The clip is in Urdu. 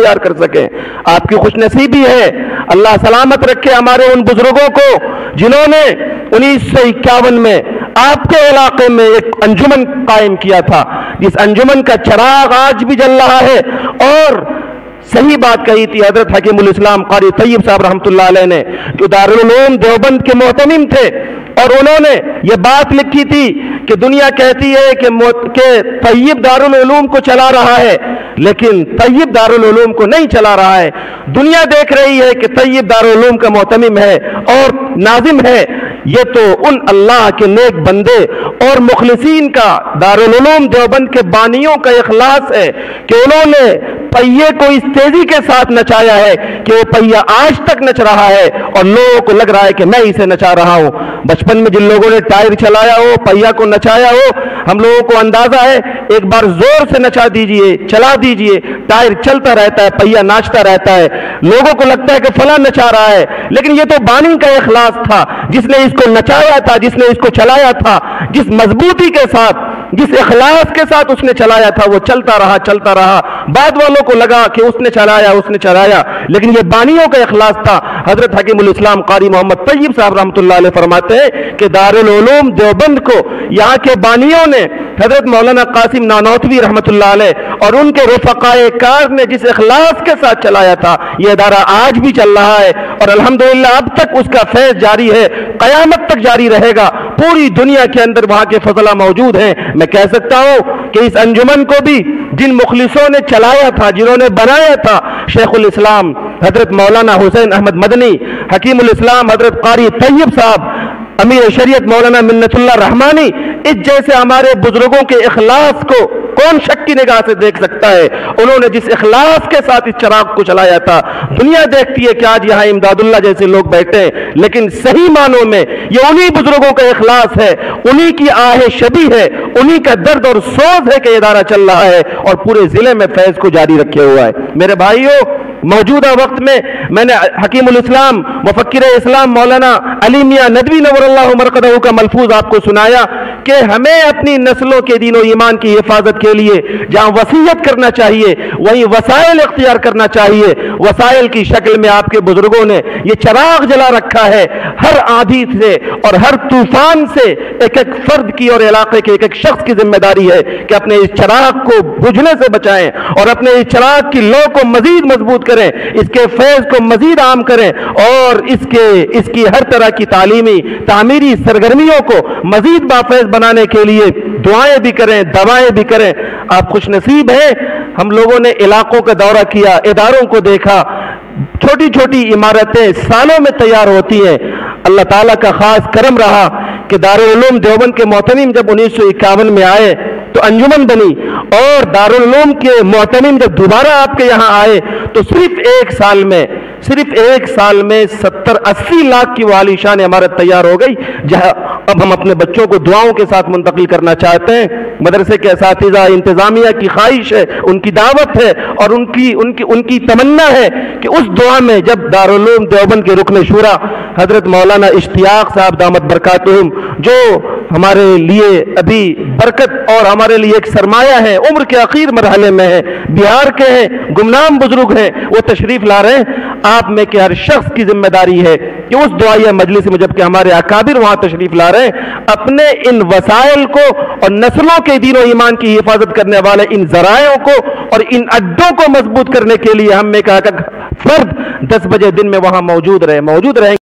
تیار کر سکیں. آپ کی خوش نصیبی ہے. اللہ سلامت رکھے ہمارے ان بزرگوں کو جنہوں نے 1951 میں آپ کے علاقے میں ایک انجمن قائم کیا تھا، جس انجمن کا چراغ آج بھی جل رہا ہے. اور صحیح بات کہی تھی حضرت حکیم الاسلام قاری طیب صاحب رحمۃ اللہ علیہ نے، جو دارالعلوم دیوبند کے محتمم تھے، اور انہوں نے یہ بات لکھی تھی کہ دنیا کہتی ہے کہ طیب دارالعلوم کو چلا رہا ہے، لیکن طیب دارالعلوم کو نہیں چلا رہا ہے. دنیا دیکھ رہی ہے کہ طیب دارالعلوم کا محتمم ہے اور ناظم ہے. یہ تو ان اللہ کے نیک بندے اور مخلصین کا، دارالعلوم دیوبند کے بانیوں کا اخلاص ہے کہ انہوں نے پہیے کو اس تیزی کے ساتھ نچایا ہے کہ وہ پہیا آج تک نچ رہا ہے اور لوگوں کو لگ رہا ہے کہ میں اسے نچا رہا ہوں. بچپن میں جن لوگوں نے ٹائر چلایا ہو، پہیا کو نچایا ہو، ہم لوگوں کو اندازہ ہے ایک بار زور سے نچا دیجئے، چلا دیجئے، ٹائر چلتا رہتا ہے، پہیا ناچتا رہتا ہے. لوگوں کو لگتا ہے کہ فلاں نچا رہا ہے، لیکن یہ تو بانی کا اخلاص تھا جس نے اس کو نچایا تھا، جس نے اس کو چلایا تھا، جس مضبوطی کے ساتھ، جس اخلاص کے ساتھ اس نے چلایا تھا، وہ چلتا رہا چلتا رہا. بعد والوں کو لگا کہ اس نے چلایا، لیکن یہ بانیوں کا اخلاص تھا. حضرت حکیم الاسلام قاری محمد طیب صاحب رحمۃ اللہ علیہ فرماتے ہیں کہ دارالعلوم دیوبند کو یہاں کے بانیوں نے، حضرت مولانا قاسم نانوتوی رحمۃ اللہ علیہ اور ان کے رفقائے کار نے جس اخلاص کے ساتھ چلایا تھا، یہ ادارہ آج بھی چل رہا ہے اور الحمدللہ اب تک اس کا فیض جاری ہے، قیامت تک جاری رہے گا. پوری دنیا کے اندر وہاں کے فضلہ موجود ہیں. میں کہہ سکتا ہوں کہ اس انجمن کو بھی جن مخلصوں نے چلایا تھا، جنہوں نے بنایا تھا، شیخ الاسلام حضرت مولانا حسین احمد مدنی، حکیم الاسلام حضرت قاری طیب صاحب، امیر شریعت مولانا منت اللہ رحمانی، اس جیسے ہمارے بزرگوں کے اخلاص کو کون شک کی نگاہ سے دیکھ سکتا ہے؟ انہوں نے جس اخلاص کے ساتھ اس چراغ کو چلایا تھا، دنیا دیکھتی ہے کہ آج یہاں امداد اللہ جیسے لوگ بیٹھے ہیں، لیکن صحیح معنوں میں یہ انہی بزرگوں کا اخلاص ہے، انہی کی آہ شبی ہے، انہی کا درد اور سوز ہے کہ ادارہ چل رہا ہے اور پورے ضلع میں فیض کو جاری رکھے ہوا ہے. میرے بھائیوں، موجودہ وقت میں نے حکیم الاسلام مفکر اسلام مولانا علی میاں ندوی نور اللہ مرقدہ کا ملفوظ آپ کو سنایا کہ ہمیں اپنی نسلوں کے دین و ایمان کی حفاظت کے لیے جہاں وصیت کرنا چاہیے وہیں وسائل اختیار کرنا چاہیے. وسائل کی شکل میں آپ کے بزرگوں نے یہ چراغ جلا رکھا ہے. ہر آندھی سے اور ہر طوفان سے ایک ایک فرد کی اور علاقے کے ایک ایک شخص کی ذمہ داری ہے کہ اپنے اس چراغ کو بجھنے سے بچائیں اور اپنے اس چراغ کی لو کو مزید مضبوط کریں، اس کے فیض کو مزید عام کریں اور اس کی ہر طرح کی تعلیمی تعمیری سرگرمیوں کو مزید بافیض بنانے کے لیے دعائیں بھی کریں، دوائیں بھی کریں. آپ خوش نصیب ہیں. ہم لوگوں نے علاقوں کا دورہ کیا، اداروں کو دیکھا، چھوٹی چھوٹی عمارتیں سالوں میں تیار ہوتی ہیں. اللہ تعالیٰ کا خاص کرم رہا کہ دارالعلوم دیوبند کے محتمم جب 1951 میں آئے تو انجمن بنی، اور دارالعلوم کے محتمم جب دوبارہ آپ کے یہاں آئے تو صرف ایک سال میں 70-80 لاکھ کی وہ عالیشان عمارت تیار ہو گئی، جہاں اب ہم اپنے بچوں کو دعاؤں کے ساتھ منتقل کرنا چاہتے ہیں. مدرسے کے اساتذہ، انتظامیہ کی خواہش ہے، ان کی دعوت ہے اور ان کی تمنا ہے کہ اس دعا میں جب دارالعلوم دیوبند کے رکن شورا حضرت مولانا اشتیاق صاحب دامت برکاتہم، جو ہمارے لیے ابھی برکت اور ہمارے لیے ایک سرمایہ ہے، عمر کے اخیر مرحلے میں ہے، بہار کے ہیں، گمنام بزرگ ہیں، وہ تشریف لا رہے ہیں. آپ میں کہ ہر شخص کی ذمہ داری ہے کہ اس دعائیہ مجلس میں جب کہ ہمارے اکابر وہاں تشریف لا رہے ہیں، اپنے ان وسائل کو اور نسلوں کے دین و ایمان کی حفاظت کرنے والے ان ذرائعوں کو اور ان اڈوں کو مضبوط کرنے کے لیے ہم میں کہ فرد 10 بجے دن میں وہاں موجود رہیں.